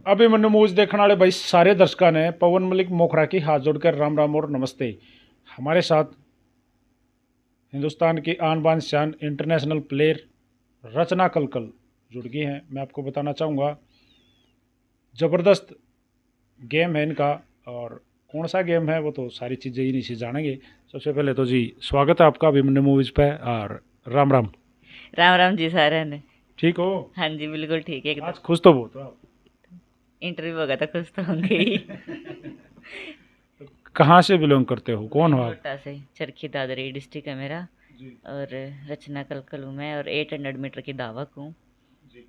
Abhimanyu movies देखने वाले भाई सारे दर्शकों ने पवन मलिक मोखरा की हाथ जोड़कर राम राम और नमस्ते। हमारे साथ हिंदुस्तान की आन बान शान इंटरनेशनल प्लेयर रचना कलकल जुड़ गई हैं। मैं आपको बताना चाहूँगा, ज़बरदस्त गेम है इनका। और कौन सा गेम है वो तो सारी चीज़ें इन्हीं से जानेंगे। सबसे पहले तो जी स्वागत है आपका अभिमन्यु मूवीज़ पे, और राम राम। राम राम जी सारन। ठीक हो? हाँ जी बिल्कुल ठीक है आज एकदम। खुश तो बहुत हो आप। इंटरव्यू होगा तो खुश तो होंगे ही। कहाँ से बिलोंग करते हो, कौन मैं हो आप? कोटा से, चरखी दादरी डिस्ट्रिक्ट है मेरा। जी और रचना कलकल हूँ मैं, और 800 मीटर की धावक हूँ। जी।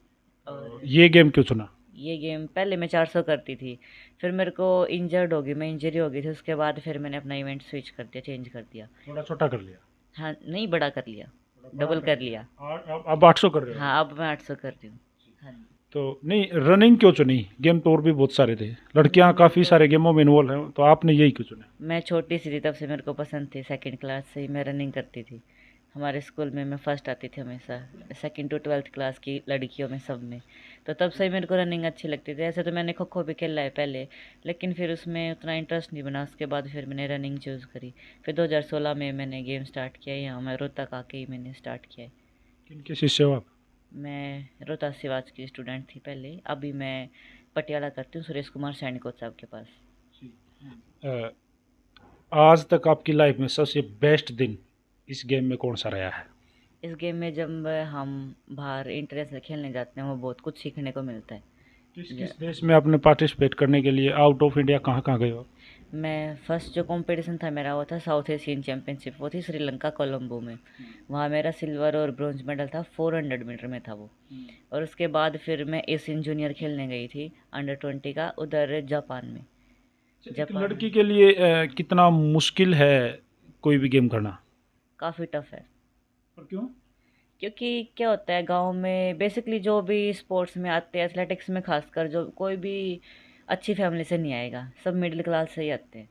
और ये गेम क्यों चुना? ये गेम पहले मैं 400 करती थी। फिर मेरे को इंजर्ड हो गई, मैं इंजरी हो गई थी। उसके बाद फिर मैंने अपना इवेंट स्विच कर दिया, चेंज कर दिया। थोड़ा छोटा कर लिया? हाँ नहीं, बड़ा कर लिया, थोड़ा बड़ा डबल कर कर लिया। लिया। और अब 800 कर रहे हो? हाँ अब मैं 800 कर रही हूँ। हाँ जी। तो नहीं, रनिंग क्यों चुनी? गेम तो और भी बहुत सारे थे, लड़कियां रनिंग काफ़ी तो सारे गेमों में इन्वॉल्व हैं, तो आपने यही क्यों चुना? मैं छोटी सी थी तब से मेरे को पसंद थी, सेकंड क्लास से ही मैं रनिंग करती थी। हमारे स्कूल में मैं फर्स्ट आती थी हमेशा, सेकंड टू ट्वेल्थ क्लास की लड़कियों में, सब में। तो तब से ही मेरे को रनिंग अच्छी लगती थी। ऐसे तो मैंने खो खो भी खेला है पहले, लेकिन फिर उसमें उतना इंटरेस्ट नहीं बना। उसके बाद फिर मैंने रनिंग चूज़ करी। फिर 2016 में मैंने गेम स्टार्ट किया, यहाँ मैं रोहतक आके ही मैंने स्टार्ट किया है। किनके शिष्य हो आप? मैं रोहतास सिवाच की स्टूडेंट थी पहले, अभी मैं पटियाला करती हूँ सुरेश कुमार सैनिकोत्सव साहब के पास। अ, आज तक आपकी लाइफ में सबसे बेस्ट दिन इस गेम में कौन सा रहा है? इस गेम में जब हम बाहर इंटरनेशनल खेलने जाते हैं, वो बहुत कुछ सीखने को मिलता है। किस ज- किस देश में आपने पार्टिसिपेट करने के लिए आउट ऑफ इंडिया कहाँ कहाँ गए हो? मैं फर्स्ट जो कंपटीशन था मेरा, वो था साउथ एशियन चैम्पियनशिप, वो थी श्रीलंका कोलंबो में। वहाँ मेरा सिल्वर और ब्रॉन्ज मेडल था, 400 मीटर में था वो। और उसके बाद फिर मैं एशियन जूनियर खेलने गई थी, अंडर 20 का, उधर जापान में। एक जापान लड़की के लिए कितना मुश्किल है कोई भी गेम करना? काफ़ी टफ है। और क्यों? क्योंकि क्या होता है, गांव में बेसिकली जो भी स्पोर्ट्स में आते हैं, एथलेटिक्स में खासकर, जो कोई भी अच्छी फैमिली से नहीं आएगा, सब मिडिल क्लास से ही आते हैं।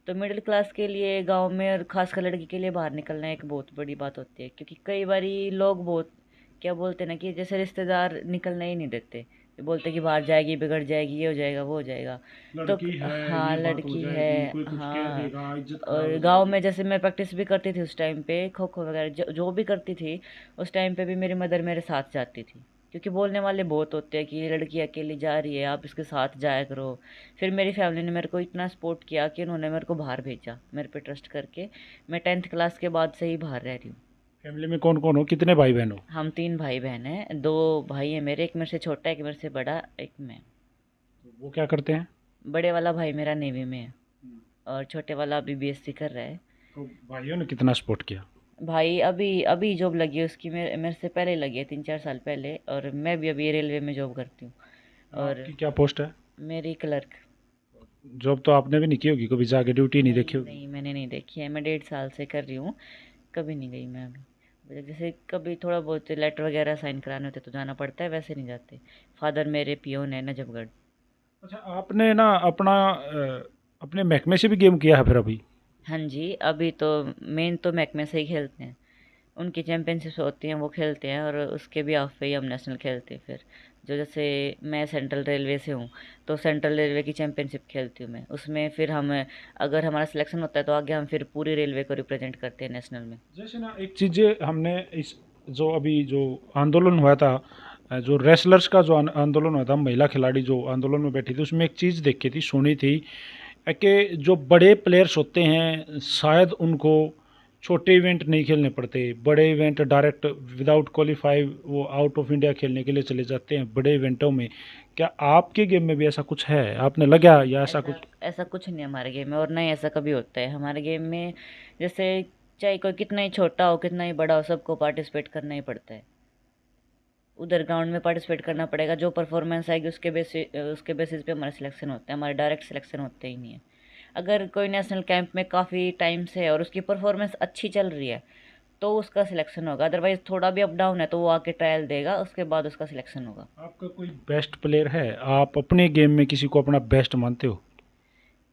तो मिडिल क्लास के लिए गांव में, और खासकर लड़की के लिए बाहर निकलना एक बहुत बड़ी बात होती है। क्योंकि कई बारी लोग बहुत क्या बोलते हैं ना, कि जैसे रिश्तेदार निकलने ही नहीं देते। ये बोलते हैं कि बाहर जाएगी, बिगड़ जाएगी, ये हो जाएगा, वो हो जाएगा। तो लड़की है, हाँ ये बात हो लड़की है। जाएगी, कोई कुछ कह हाँ। देगा, इज्जत खराब और हो गांव जाएगी। में जैसे मैं प्रैक्टिस भी करती थी उस टाइम पे, खो खो वगैरह जो भी करती थी, उस टाइम पे भी मेरी मदर मेरे साथ जाती थी। क्योंकि बोलने वाले बहुत होते हैं कि ये लड़की अकेली जा रही है, आप इसके साथ जाया करो। फिर मेरी फैमिली ने मेरे को इतना सपोर्ट किया कि उन्होंने मेरे को बाहर भेजा, मेरे पे ट्रस्ट करके। मैं 10th क्लास के बाद से ही बाहर रह रही हूँ। फैमिली में कौन कौन हो, कितने भाई बहन हो? हम 3 भाई बहन हैं, 2 भाई हैं मेरे, एक मेरे से छोटा, एक मेरे से बड़ा, एक मैं। वो क्या करते हैं? बड़े वाला भाई मेरा नेवी में है, और छोटे वाला अभी बीएससी कर रहा है। तो भाइयों ने कितना सपोर्ट किया? भाई अभी अभी जॉब लगी है उसकी, मेरे मेरे से पहले लगी है, 3-4 साल पहले। और मैं भी अभी रेलवे में जॉब करती हूँ। और आपकी क्या पोस्ट है? मेरी क्लर्क। जॉब तो आपने भी नहीं की होगी, कभी जाके ड्यूटी नहीं देखी नहीं होगी? नहीं, मैंने नहीं देखी है, मैं 1.5 साल से कर रही हूँ। कभी नहीं गई मैं अभी। जैसे कभी थोड़ा बहुत लेटर वगैरह साइन कराने होते तो जाना पड़ता है, वैसे नहीं जाते। फादर मेरे पियोन है नजफगढ़। अच्छा, आपने ना अपने महकमे से भी गेम किया है फिर अभी? हाँ जी, अभी तो मेन तो महकमे से ही खेलते हैं। उनकी चैम्पियनशिप्स होती हैं, वो खेलते हैं, और उसके भी ऑफ पे ही हम नेशनल खेलते हैं फिर। जो जैसे मैं सेंट्रल रेलवे से हूँ, तो सेंट्रल रेलवे की चैम्पियनशिप खेलती हूँ मैं। उसमें फिर हम, अगर हमारा सिलेक्शन होता है तो आगे हम फिर पूरी रेलवे को रिप्रेजेंट करते हैं नेशनल में। जैसे ना एक चीज़ हमने इस जो अभी जो आंदोलन हुआ था, जो रेसलर्स का जो आंदोलन हुआ था, महिला खिलाड़ी जो आंदोलन में बैठी थी, उसमें एक चीज़ देखी थी, सुनी थी कि जो बड़े प्लेयर्स होते हैं शायद उनको छोटे इवेंट नहीं खेलने पड़ते, बड़े इवेंट डायरेक्ट विदाउट क्वालिफाई वो आउट ऑफ इंडिया खेलने के लिए चले जाते हैं बड़े इवेंटों में। क्या आपके गेम में भी ऐसा कुछ है, आपने लगा या ऐसा ऐसा कुछ? ऐसा कुछ नहीं हमारे गेम में, और ना ही ऐसा कभी होता है हमारे गेम में। जैसे चाहे कोई कितना ही छोटा हो, कितना ही बड़ा हो, सबको पार्टिसिपेट करना ही पड़ता है। उधर ग्राउंड में पार्टिसिपेट करना पड़ेगा, जो परफॉर्मेंस आएगी उसके बेसिस पे हमारा सिलेक्शन होता है, हमारे डायरेक्ट सिलेक्शन होते ही नहीं है। अगर कोई नेशनल कैंप में काफ़ी टाइम से है और उसकी परफॉर्मेंस अच्छी चल रही है, तो उसका सिलेक्शन होगा। अदरवाइज थोड़ा भी अप डाउन है तो वो आके ट्रायल देगा, उसके बाद उसका सिलेक्शन होगा। आपका कोई बेस्ट प्लेयर है? आप अपने गेम में किसी को अपना बेस्ट मानते हो?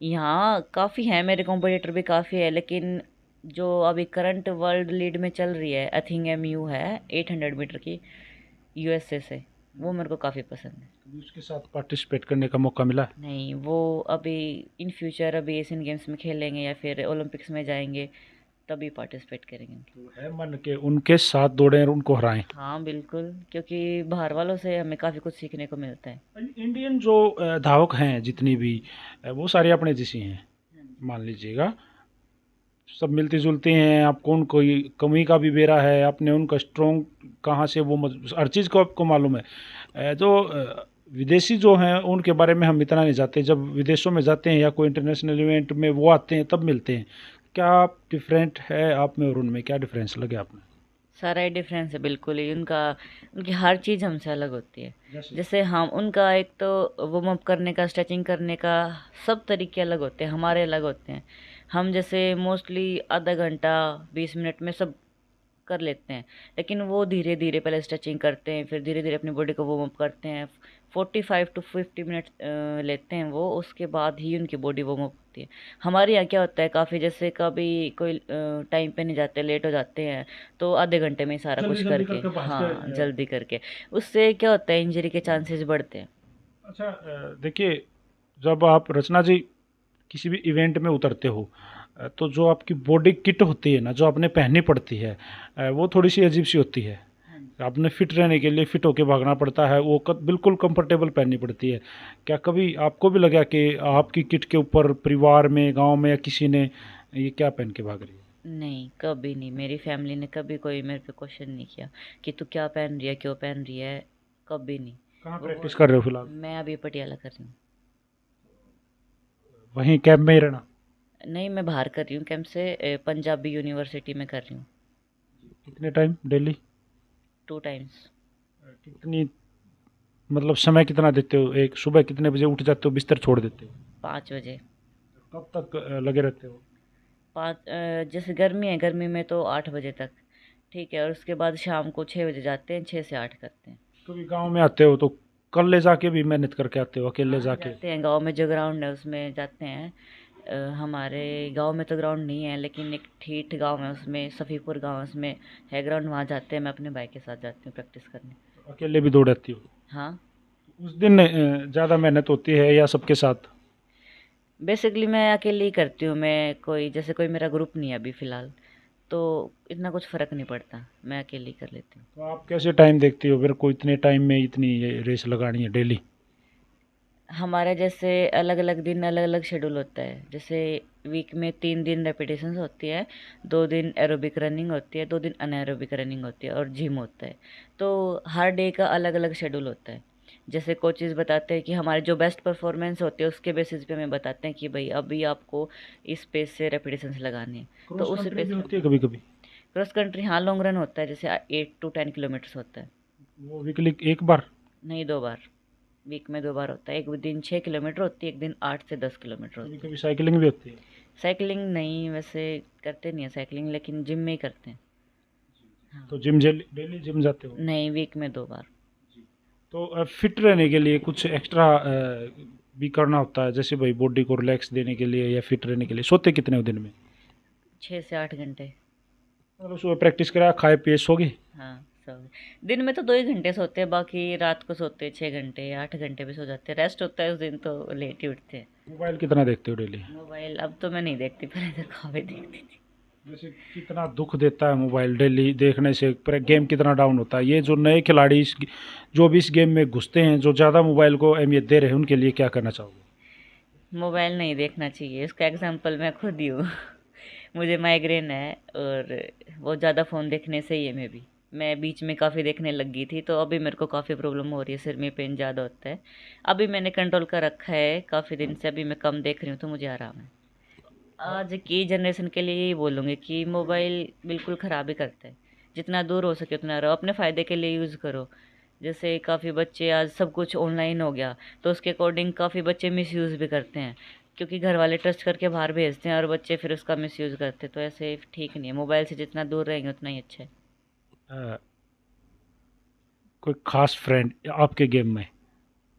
यहाँ काफ़ी है, मेरे कॉम्पिटिटर भी काफ़ी है, लेकिन जो अभी करंट वर्ल्ड लीड में चल रही है, आई थिंक MU है, 800 मीटर की, यूएसए से। वो मेरे को काफ़ी पसंद है। कभी उसके साथ पार्टिसिपेट करने का मौका मिला है? नहीं, वो अभी इन फ्यूचर अभी एशियन गेम्स में खेलेंगे या फिर ओलंपिक्स में जाएंगे, तभी पार्टिसिपेट करेंगे। तो है मन के उनके साथ दौड़ें और उनको हराएं। हाँ बिल्कुल, क्योंकि बाहर वालों से हमें काफ़ी कुछ सीखने को मिलता है। इंडियन जो धावक हैं जितनी भी वो सारे अपने जैसी हैं, मान लीजिएगा सब मिलती जुलती हैं। आपको उन कोई कमी का भी बेरा है, आपने उनका स्ट्रोंग कहाँ से वो हर चीज़ को आपको मालूम है। जो विदेशी जो हैं उनके बारे में हम इतना नहीं जानते, जब विदेशों में जाते हैं या कोई इंटरनेशनल इवेंट में वो आते हैं तब मिलते हैं। क्या डिफरेंट है आप में और उनमें, क्या डिफरेंस लगे आपने? सारा ही डिफरेंस है बिल्कुल ही उनका। उनकी हर चीज़ हमसे अलग होती है। जैसे जैसे हम उनका एक तो वार्म अप करने का, स्ट्रेचिंग करने का, सब तरीके अलग होते हैं, हमारे अलग होते हैं। हम जैसे मोस्टली आधा घंटा 20 मिनट में सब कर लेते हैं, लेकिन वो धीरे धीरे पहले स्ट्रेचिंग करते हैं, फिर धीरे धीरे अपनी बॉडी को वार्म अप करते हैं। 45 to 50 मिनट लेते हैं वो, उसके बाद ही उनकी बॉडी वार्म अप होती है। हमारे यहाँ क्या होता है, काफ़ी जैसे कभी कोई टाइम पे नहीं जाते, लेट हो जाते हैं, तो आधे घंटे में ही सारा जल्दी कुछ जल्दी करके, करके भाग के हाँ जल्दी करके, उससे क्या होता है इंजरी के चांसेस बढ़ते हैं। अच्छा देखिए, जब आप रचना जी किसी भी इवेंट में उतरते हो तो जो आपकी बॉडी किट होती है ना, जो आपने पहननी पड़ती है वो थोड़ी सी अजीब सी होती है। हाँ जी। आपने फिट रहने के लिए फिट होके भागना पड़ता है, वो बिल्कुल कंफर्टेबल पहननी पड़ती है। क्या कभी आपको भी लगा कि आपकी किट के ऊपर परिवार में, गांव में या किसी ने ये क्या पहन के भाग रही है? नहीं, कभी नहीं, मेरी फैमिली ने कभी कोई मेरे पे क्वेश्चन नहीं किया कि तू क्या पहन रही है, क्यों पहन रही है, कभी नहीं। कहाँ वो प्रैक्टिस कर रहे हो फिलहाल? मैं अभी पटियाला कर रही हूँ। वहीं कैंप में ही रहना? नहीं, मैं बाहर कर रही हूँ कैंप से, पंजाबी यूनिवर्सिटी में कर रही हूँ। कितने टाइम डेली? 2 टाइम्स। कितनी, मतलब समय कितना देते हो? एक सुबह कितने बजे उठ जाते हो, बिस्तर छोड़ देते हो? 5 बजे। कब तक लगे रहते हो? जैसे गर्मी है, गर्मी में तो 8 बजे तक, ठीक है, और उसके बाद शाम को 6 बजे जाते हैं, 6 से 8 करते हैं। कभी गांव में आते हो तो कल ले जाके भी मेहनत करके आते हो, अकेले हाँ जाके? जाते हैं, गांव में जो ग्राउंड है उसमें जाते हैं। हमारे गांव में तो ग्राउंड नहीं है, लेकिन एक ठीठ गांव है, उसमें सफ़ीपुर गांव है, उसमें है ग्राउंड, वहाँ जाते हैं, मैं अपने भाई के साथ जाती हूँ प्रैक्टिस करने। अकेले भी दौड़ आती हो? हाँ। उस दिन ज़्यादा मेहनत होती है या सबके साथ? बेसिकली मैं अकेले ही करती हूँ, मैं कोई जैसे कोई मेरा ग्रुप नहीं है अभी फ़िलहाल, तो इतना कुछ फ़र्क नहीं पड़ता, मैं अकेले ही कर लेती हूँ। तो आप कैसे टाइम देखती हो फिर को इतने टाइम में इतनी ये रेस लगानी है डेली? हमारे जैसे अलग अलग दिन अलग अलग शेड्यूल होता है। जैसे वीक में 3 दिन रेपिटेशंस होती है, 2 दिन एरोबिक रनिंग होती है, 2 दिन अनएरोबिक रनिंग होती है, और जिम होता है। तो हर डे का अलग अलग शेड्यूल होता है। जैसे कोचेज़ बताते हैं कि हमारे जो बेस्ट परफॉर्मेंस होती है उसके बेसिस पे हमें बताते हैं कि भाई अभी आपको इस पेस से रेपिटेशंस लगानी है, तो क्रॉस उस कंट्री भी पेस। होती है कभी कभी? क्रॉस कंट्री हाँ, लॉन्ग रन होता है, जैसे 8 to 10 किलोमीटर्स होता है। वो वीकली एक बार? नहीं, 2 बार, वीक में 2 बार होता है। एक दिन 6 किलोमीटर होती है, एक दिन 8 से 10 किलोमीटर कभी होती है। कभी साइकिलिंग भी होती है? साइकिलिंग नहीं, वैसे करते नहीं है साइकिलिंग, लेकिन जिम में ही करते हैं। हाँ। तो जिम डेली जिम जाते हो? नहीं, वीक में 2 बार। तो फिट रहने के लिए कुछ एक्स्ट्रा भी करना होता है, जैसे भाई बॉडी को रिलैक्स देने के लिए या फिट रहने के लिए? सोते कितने हो दिन में? 6 से 8 घंटे। मतलब सुबह प्रैक्टिस करा, खाए पिए सो गए? हाँ, सब। दिन में तो 2 ही घंटे सोते हैं, बाकी रात को सोते हैं 6 घंटे, 8 घंटे भी सो जाते हैं। रेस्ट होता है उस दिन तो लेट ही उठते हैं। मोबाइल कितना देखते हो डेली? मोबाइल अब तो मैं नहीं देखती, पहले तो काफ़ी देखती थी। जैसे कितना दुख देता है मोबाइल डेली देखने से, पर गेम कितना डाउन होता है? ये जो नए खिलाड़ी जो भी इस गेम में घुसते हैं, जो ज़्यादा मोबाइल को अहमियत दे रहे हैं, उनके लिए क्या करना चाहोगे? मोबाइल नहीं देखना चाहिए, इसका एग्जाम्पल मैं खुद ही हूँ। मुझे माइग्रेन है, और वो ज़्यादा फ़ोन देखने से ही है। मैं बीच में काफ़ी देखने लग गई थी, तो अभी मेरे को काफ़ी प्रॉब्लम हो रही है, सिर में पेन ज़्यादा होता है। अभी मैंने कंट्रोल कर रखा है काफ़ी दिन से, अभी मैं कम देख रही हूँ, तो मुझे आराम है। आज की जनरेशन के लिए यही बोलूँगी कि मोबाइल बिल्कुल ख़राब ही करता है। जितना दूर हो सके उतना रहो, अपने फ़ायदे के लिए यूज़ करो। जैसे काफ़ी बच्चे, आज सब कुछ ऑनलाइन हो गया, तो उसके अकॉर्डिंग काफ़ी बच्चे मिसयूज़ भी करते हैं, क्योंकि घर वाले ट्रस्ट करके बाहर भेजते हैं और बच्चे फिर उसका मिसयूज़ करते हैं, तो ऐसे ठीक नहीं है। मोबाइल से जितना दूर रहेंगे उतना ही अच्छा है। अ, कोई खास फ्रेंड आपके गेम में,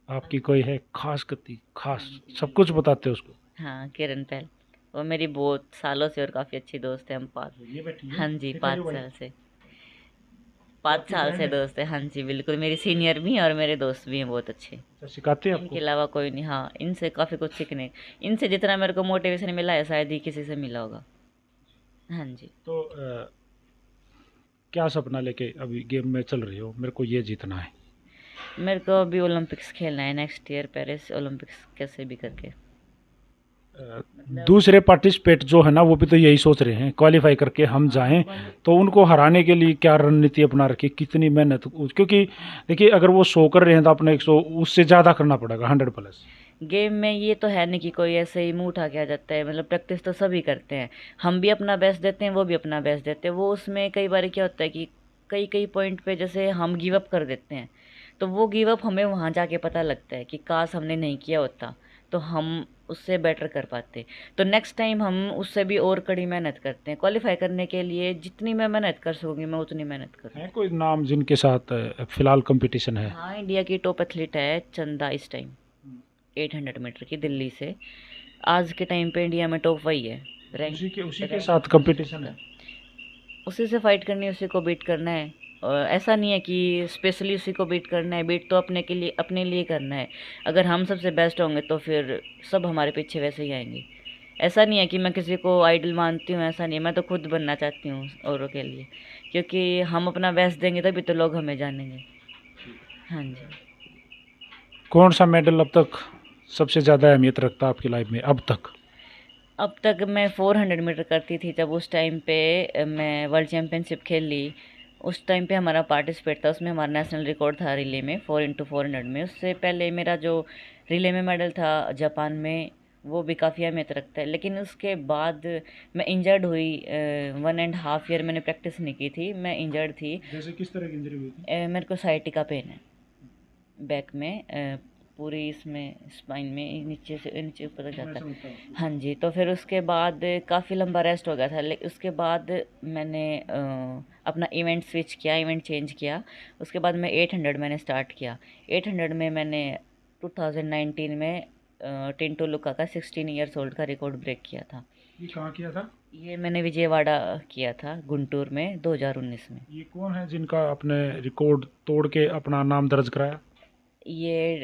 आपकी कोई है खास गति, खास सब कुछ बताते हो उसको? हाँ, किरण पहल, वो मेरी बहुत सालों से और काफ़ी अच्छी दोस्त है, हम पाँच। ये बैठी है, हाँ जी, ये करियो 5 भाई। साल से। 5 आपकी साल friend से है? दोस्त है। हाँ जी, बिल्कुल मेरी सीनियर भी हैं और मेरे दोस्त भी हैं बहुत अच्छे। अच्छा, सिखाते हैं इनके आपको? अलावा कोई नहीं। हाँ, इनसे काफ़ी कुछ सीखने, इनसे जितना मेरे को मोटिवेशन मिला है शायद ही किसी से मिला होगा। हाँ जी। तो क्या सपना लेके अभी गेम में चल रही हो? मेरे को ये जीतना है। मेरे को अभी ओलंपिक्स खेलना है नेक्स्ट ईयर, पेरिस ओलंपिक्स कैसे भी करके। मतलब दूसरे पार्टिसिपेट जो है ना वो भी तो यही सोच रहे हैं, क्वालिफाई करके हम जाएं। तो उनको हराने के लिए क्या रणनीति अपना रखी, कितनी मेहनत, क्योंकि देखिए अगर वो 100 कर रहे हैं तो अपने 100 उससे ज़्यादा करना पड़ेगा, 100+। गेम में ये तो है नहीं कि कोई ऐसे ही मुंह उठा के आ जाता है, मतलब प्रैक्टिस तो सभी करते हैं। हम भी अपना बेस्ट देते हैं, वो भी अपना बेस्ट देते हैं। वो उसमें कई बार क्या होता है कि कई कई पॉइंट पे जैसे हम गिव अप कर देते हैं, तो वो गिव अप हमें वहाँ जाके पता लगता है कि काश हमने नहीं किया होता तो हम उससे बेटर कर पाते। तो नेक्स्ट टाइम हम उससे भी और कड़ी मेहनत करते हैं। क्वालिफाई करने के लिए जितनी मैं मेहनत कर सकूँगी मैं उतनी मेहनत है करूँगी। कोई नाम जिनके साथ फिलहाल कंपटीशन है? हाँ, इंडिया की टॉप एथलीट है चंदा इस टाइम, 800 मीटर की, दिल्ली से। आज के टाइम पे इंडिया में टॉप वही है, रैंक उसी के रैंक साथ कंपटीशन है? उसी से फाइट करनी है, उसी को बीट करना है। और ऐसा नहीं है कि स्पेशली उसी को बीट करना है, बीट तो अपने लिए करना है। अगर हम सबसे बेस्ट होंगे तो फिर सब हमारे पीछे वैसे ही आएंगे। ऐसा नहीं है कि मैं किसी को आइडल मानती हूँ, ऐसा नहीं है। मैं तो खुद बनना चाहती हूँ औरों के लिए, क्योंकि हम अपना बेस्ट देंगे तभी तो लोग हमें जानेंगे। हाँ जी। कौन सा मेडल अब तक सबसे ज़्यादा अहमियत रखता है आपकी लाइफ में अब तक? अब तक मैं 400 मीटर करती थी, जब उस टाइम पे मैं वर्ल्ड चैम्पियनशिप खेल ली। उस टाइम पे हमारा पार्टिसिपेट था, उसमें हमारा नेशनल रिकॉर्ड था रिले में 4x400 में। उससे पहले मेरा जो रिले में मेडल था जापान में, वो भी काफ़ी अहमियत रखता है। लेकिन उसके बाद मैं इंजर्ड हुई। 1.5 ईयर मैंने प्रैक्टिस नहीं की थी, मैं इंजर्ड थी। जैसे किस तरह की इंजरी हुई थी? मेरे को साइटिका पेन है बैक में, पूरी इसमें स्पाइन में नीचे से नीचे ऊपर तक मैं जाता समझता है। हूँ। हाँ जी। तो फिर उसके बाद काफ़ी लंबा रेस्ट हो गया था, लेकिन उसके बाद मैंने अपना इवेंट स्विच किया, इवेंट चेंज किया। उसके बाद मैं 800 मैंने स्टार्ट किया। 800 में मैंने 2019 में टिंटू लुका का 16 ईयर्स ओल्ड का रिकॉर्ड ब्रेक किया था। ये कहाँ किया था? ये मैंने विजयवाड़ा किया था, गुंटूर में, 2019 में। ये कौन है जिनका आपने रिकॉर्ड तोड़ के अपना नाम दर्ज कराया? ये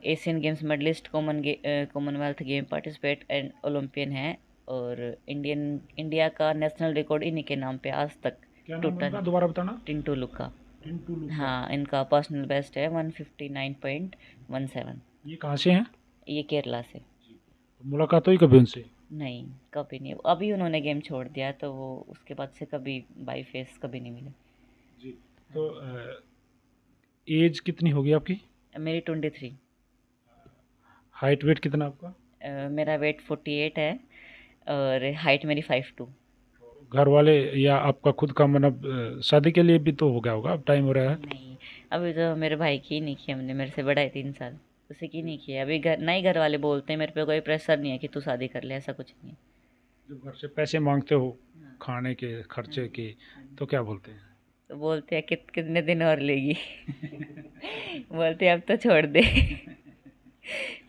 Asian games medalist, commonwealth game participate and olympian है। और इंडिया का नेशनल रिकॉर्ड इन्हीं के नाम पे आज तक क्या नाम है टूटा उनका, नहीं। दोबारा बताना। टिंटू लुका। टिंटू लुका। हाँ, इनका पर्सनल बेस्ट है 159.17। ये कहाँ से हैं? ये केरला से। मुलाकात हुई कभी उनसे? नहीं, कभी नहीं। अभी उन्होंने गेम छोड़ दिया, तो वो उसके बाद से कभी बाई फेस कभी नहीं मिले। जी। तो एज कितनी होगी आपकी? मेरी 23। हाइट वेट कितना आपका? मेरा वेट 48 है और हाइट मेरी 5'2". घर वाले या आपका खुद का मतलब शादी के लिए भी तो हो गया होगा, अब टाइम हो रहा है? नहीं, अभी तो मेरे भाई की ही नहीं की हमने, मेरे से बड़ा है 3 साल, उसे की नहीं की है अभी। घर नहीं, घर वाले बोलते हैं, मेरे पे कोई प्रेशर नहीं है कि तू शादी कर ले, ऐसा कुछ नहीं है। जब घर से पैसे मांगते हो हाँ। खाने के हाँ खर्चे जी। के, हाँ जी। तो क्या बोलते हैं? तो बोलते हैं कितने दिन और लेगी। बोलते हैं अब तो छोड़ दे।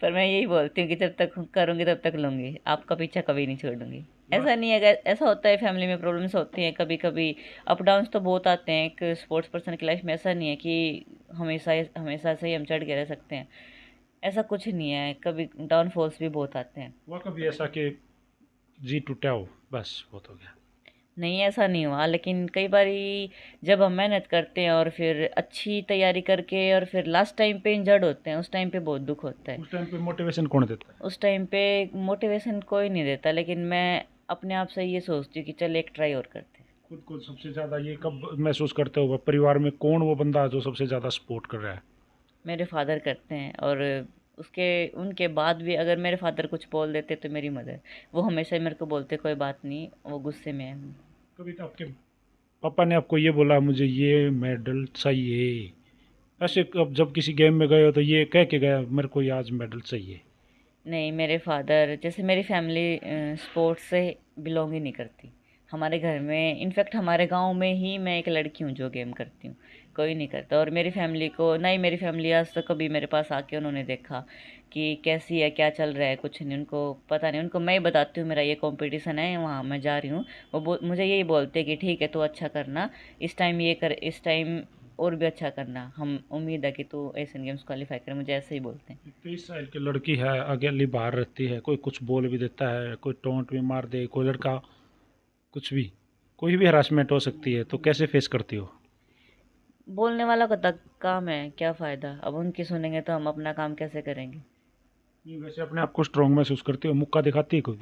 पर मैं यही बोलती हूँ कि जब तक करूँगी तब तक लूँगी, आपका पीछा कभी नहीं छोड़ूंगी। ऐसा नहीं है, अगर ऐसा होता है फैमिली में प्रॉब्लम्स होती हैं कभी कभी, अप डाउन्स तो बहुत आते हैं एक स्पोर्ट्स पर्सन की लाइफ में। ऐसा नहीं है कि हमेशा से ही हम चढ़ के रह सकते हैं, ऐसा कुछ नहीं है। कभी डाउनफॉल्स भी बहुत आते हैं। हुआ कभी ऐसा कि जी टूटा हो, बस बहुत हो गया? नहीं, ऐसा नहीं हुआ, लेकिन कई बारी जब हम मेहनत करते हैं और फिर अच्छी तैयारी करके और फिर लास्ट टाइम पे इंजर्ड होते हैं, उस टाइम पे बहुत दुख होता है। उस टाइम पे मोटिवेशन कौन देता है? उस टाइम पे मोटिवेशन कोई नहीं देता, लेकिन मैं अपने आप से ये सोचती हूँ कि चल एक ट्राई और करते हैं। खुद को सबसे ज़्यादा ये कब महसूस करते हो, परिवार में कौन वो बंदा है जो सबसे ज़्यादा सपोर्ट कर रहा है? मेरे फादर करते हैं, और उसके उनके बाद भी अगर मेरे फादर कुछ बोल देते तो मेरी मदर, वो हमेशा मेरे को बोलते कोई बात नहीं, वो गुस्से में है। कभी तो आपके पापा ने आपको ये बोला मुझे ये मेडल चाहिए, ऐसे अब जब किसी गेम में गए हो तो ये कह के गया मेरे को ये आज मेडल चाहिए? नहीं, मेरे फादर, जैसे मेरी फैमिली स्पोर्ट्स से बिलोंग ही नहीं करती। हमारे घर में, इनफैक्ट हमारे गांव में ही मैं एक लड़की हूँ जो गेम करती हूँ। कोई नहीं करता। और मेरी फैमिली को नहीं, मेरी फैमिली आज तक कभी मेरे पास आके उन्होंने देखा कि कैसी है, क्या चल रहा है, कुछ नहीं, उनको पता नहीं। उनको मैं ही बताती हूँ मेरा ये कंपटीशन है, वहाँ मैं जा रही हूँ, वो मुझे यही बोलते हैं कि ठीक है तू अच्छा करना, इस टाइम ये कर, इस टाइम और भी अच्छा करना, हम उम्मीद है कि तू एशियन गेम्स क्वालिफाई करे, मुझे ऐसे ही बोलते हैं। 23 साल की लड़की है, अकेली बाहर रहती है, कोई कुछ बोल भी देता है, कोई टोंट भी मार दे, कोई लड़का कुछ भी, कोई भी हरासमेंट हो सकती है, तो कैसे फेस करती हो? बोलने वाला का तक काम है, क्या फ़ायदा, अब उनकी सुनेंगे तो हम अपना काम कैसे करेंगे। नहीं, वैसे अपने आप को स्ट्रांग महसूस करती हो? मुक्का दिखाती है कोई?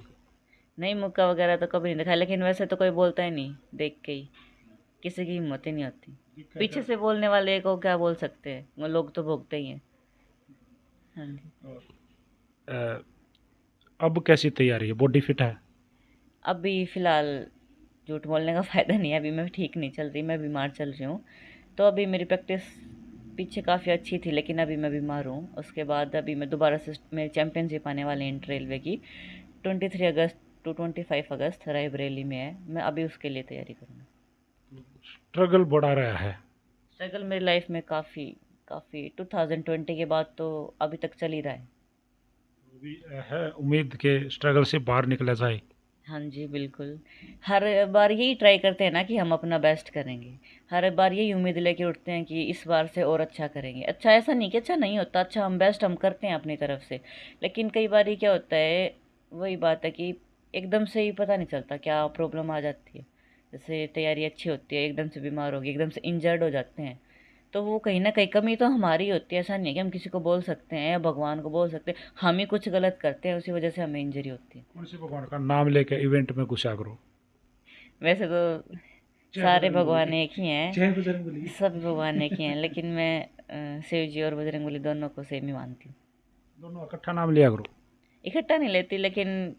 नहीं, मुक्का वगैरह तो कभी नहीं दिखाया, लेकिन वैसे तो कोई बोलता ही नहीं, देख के ही किसी की हिम्मत ही नहीं होती। पीछे से बोलने वाले को क्या बोल सकते हैं, वो लोग तो भोगते ही हैं। हाँ जी। अ, अब कैसी तैयारी है? बॉडी फिट है? अभी फ़िलहाल झूठ बोलने का फ़ायदा नहीं है, अभी मैं ठीक नहीं चल रही, मैं बीमार चल रही हूँ। तो अभी मेरी प्रैक्टिस पीछे काफ़ी अच्छी थी, लेकिन अभी मैं बीमार हूँ। उसके बाद अभी मैं दोबारा से मेरी चैम्पियनशिप आने वाली है इंटर रेलवे की, 23 अगस्त टू 25 अगस्त रायबरेली में है। मैं अभी उसके लिए तैयारी करूँगा। स्ट्रगल बढ़ा रहा है? स्ट्रगल मेरी लाइफ में काफ़ी काफ़ी 2020 के बाद तो अभी तक चल ही रहा है। अभी है उम्मीद के स्ट्रगल से बाहर निकला जाए? हाँ जी, बिल्कुल। हर बार यही ट्राई करते हैं ना कि हम अपना बेस्ट करेंगे। हर बार यही उम्मीद लेके उठते हैं कि इस बार से और अच्छा करेंगे। अच्छा ऐसा नहीं कि अच्छा नहीं होता, अच्छा हम बेस्ट हम करते हैं अपनी तरफ से। लेकिन कई बार क्या होता है, वही बात है कि एकदम से ही पता नहीं चलता क्या प्रॉब्लम आ जाती है। जैसे तैयारी अच्छी होती है, एकदम से बीमार हो गए, एकदम से इंजर्ड हो जाते हैं। तो वो कहीं न कहीं कमी तो हमारी होती है, ऐसा नहीं है कि हम किसी को बोल सकते हैं या भगवान को बोल सकते हैं। हम ही कुछ गलत करते हैं, उसी वजह से हमें इंजरी होती है। कौन से भगवान का नाम लेके इवेंट में घुसा करो? वैसे तो जय सारे बजरंग भगवान बली। एक ही हैं, जय बजरंग बली। सब भगवान एक ही हैं, लेकिन मैं शिव जी और बजरंगबली दोनों को सेम ही मानती हूँ। दोनों इकट्ठा नाम लिया करो। इकट्ठा नहीं लेती, लेकिन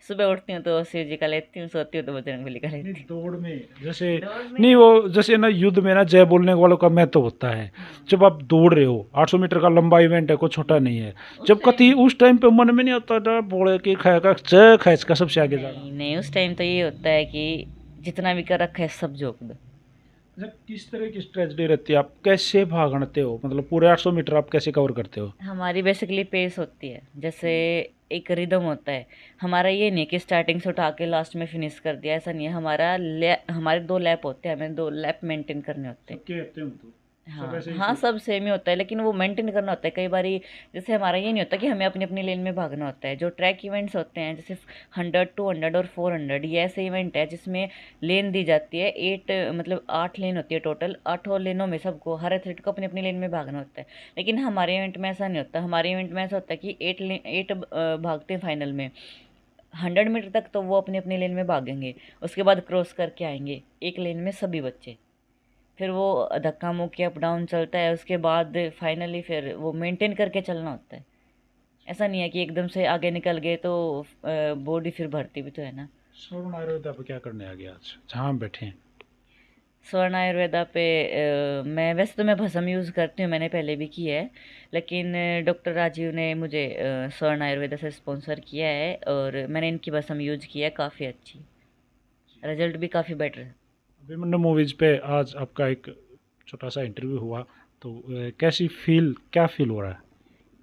सुबह उठती हूँ तो शिव जी का लेती हूँ, सोती हूँ तो बजरंगबली का नहीं, लेती दौड़ में जैसे हूँ। दौड़ में नहीं, वो जैसे ना युद्ध में ना जय बोलने वालों का महत्व होता है। जब आप दौड़ रहे हो, 800 मीटर का लंबा इवेंट है, कोई छोटा नहीं है। उस जब कति टाइम उस टाइम पे मन में नहीं होता था बोले कि खाएगा जय खैच का सबसे आगे जाना? नहीं नहीं, उस टाइम तो ये होता है कि जितना भी कर रखा है सब झोंक दो। अच्छा, किस तरह की स्ट्रेटजी रहती है? आप कैसे भागते हो? मतलब पूरे 800 मीटर आप कैसे कवर करते हो? हमारी बेसिकली पेस होती है, जैसे एक रिदम होता है हमारा। ये नहीं कि स्टार्टिंग से उठा के लास्ट में फिनिश कर दिया, ऐसा नहीं है। हमारे 2 लैप होते हैं, हमें 2 लैप मेंटेन करने होते हैं। सबके रहते हो तो सब हाँ ऐसे ही हाँ, सब सेम ही होता है, लेकिन वो मेंटेन करना होता है कई बारी। जैसे हमारा ये नहीं होता कि हमें अपनी अपनी लेन में भागना होता है। जो ट्रैक इवेंट्स होते हैं जैसे 100, 200 और 400, ये ऐसे इवेंट है जिसमें लेन दी जाती है। 8 लेन होती है टोटल। 8 लेनों में सबको, हर एथलीट को अपनी अपनी लेन में भागना होता है। लेकिन हमारे इवेंट में ऐसा नहीं होता। हमारे इवेंट में ऐसा होता है कि 8 भागते हैं फाइनल में। 100 मीटर तक तो वो अपनी अपनी लेन में भागेंगे, उसके बाद क्रॉस करके आएंगे एक लेन में सभी बच्चे। फिर वो धक्का मुक्की अप डाउन चलता है, उसके बाद फाइनली फिर वो मेंटेन करके चलना होता है। ऐसा नहीं है कि एकदम से आगे निकल गए तो बॉडी फिर भरती भी तो है ना। स्वर्ण आयुर्वेदा पे क्या करने आ गया आज जहाँ हम बैठे हैं? स्वर्ण आयुर्वेदा पे मैं वैसे तो मैं भस्म यूज़ करती हूँ, मैंने पहले भी की है। लेकिन डॉक्टर राजीव ने मुझे स्वर्ण आयुर्वेदा से स्पॉन्सर किया है और मैंने इनकी भस्म यूज़ की है, काफ़ी अच्छी, रिजल्ट भी काफ़ी बेटर है। अभिमन्यु मूवीज पे आज आपका एक छोटा सा इंटरव्यू हुआ, तो कैसी फील, क्या फील हो रहा है?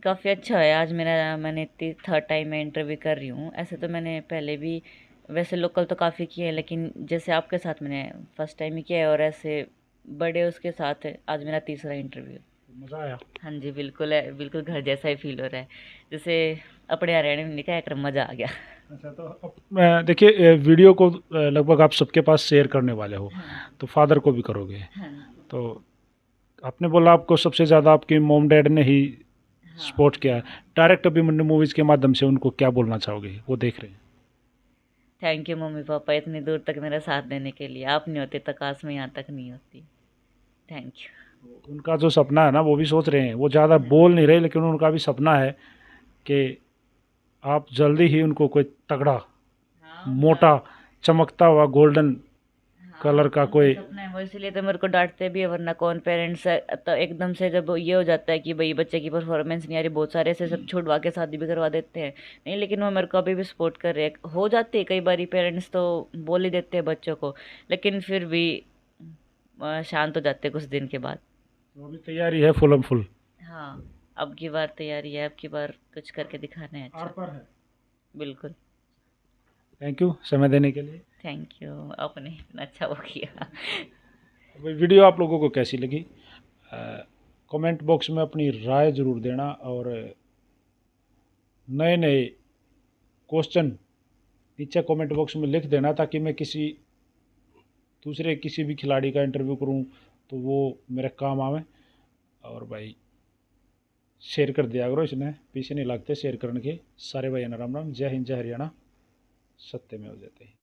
काफ़ी अच्छा है। आज मैंने 3rd टाइम मैं इंटरव्यू कर रही हूँ। ऐसे तो मैंने पहले भी वैसे लोकल तो काफ़ी किए हैं, लेकिन जैसे आपके साथ मैंने फर्स्ट टाइम ही किया है, और ऐसे बड़े उसके साथ आज मेरा तीसरा इंटरव्यू है। मज़ा आया? हाँ जी, बिल्कुल है, बिल्कुल घर जैसा ही फील हो रहा है। जैसे अपने हरियाणा में निकाह कर मज़ा आ गया। अच्छा, तो अब देखिए, वीडियो को लगभग आप सबके पास शेयर करने वाले हो, हाँ तो फादर को भी करोगे। हाँ तो आपने बोला आपको सबसे ज़्यादा आपकी मॉम डैड ने ही हाँ। सपोर्ट किया है। डायरेक्ट अभिमन्यु मूवीज़ के माध्यम से उनको क्या बोलना चाहोगे, वो देख रहे हैं? थैंक यू मम्मी पापा, इतनी दूर तक मेरा साथ देने के लिए। आप नहीं होते तो काश मैं यहाँ तक नहीं होती। Thank you. उनका जो सपना है ना, वो भी सोच रहे हैं, वो ज़्यादा बोल नहीं रहे, लेकिन उनका भी सपना है कि आप जल्दी ही उनको कोई तगड़ा, हाँ, मोटा, चमकता हुआ गोल्डन हाँ, कलर का उनका कोई। सपना है वो, इसीलिए तो मेरे को डांटते भी है, वरना कौन पेरेंट्स तो एकदम से जब ये हो जाता है कि भाई बच्चे की परफॉर्मेंस नहीं आ रही, बहुत सारे ऐसे सब छुड़वा के शादी भी करवा देते हैं। नहीं, लेकिन वो मेरे को अभी भी सपोर्ट कर रहे हैं। हो जाती है कई बार पेरेंट्स तो बोल ही देते हैं बच्चों को, लेकिन फिर भी शांत हो जाते कुछ दिन के बाद। तो अभी तैयारी है फुल एंड फुल। हाँ, अब की बार तैयारी है, अब की बार कुछ करके दिखाना है आर अच्छा। पर है। बिल्कुल। थैंक यू समय देने के लिए। थैंक यू, आपने इतना अच्छा वो किया। भाई वीडियो आप लोगों को कैसी लगी कमेंट बॉक्स में अपनी राय ज़रूर देना, और नए नए क्वेश्चन नीचे कमेंट बॉक्स में लिख देना, ताकि मैं किसी भी खिलाड़ी का इंटरव्यू करूं तो वो मेरे काम आवे। और भाई शेयर कर दिया करो, इसने पीछे नहीं लगते शेयर करने के। सारे भाई राम राम, जय हिंद जय हरियाणा, सत्य में हो जाते हैं।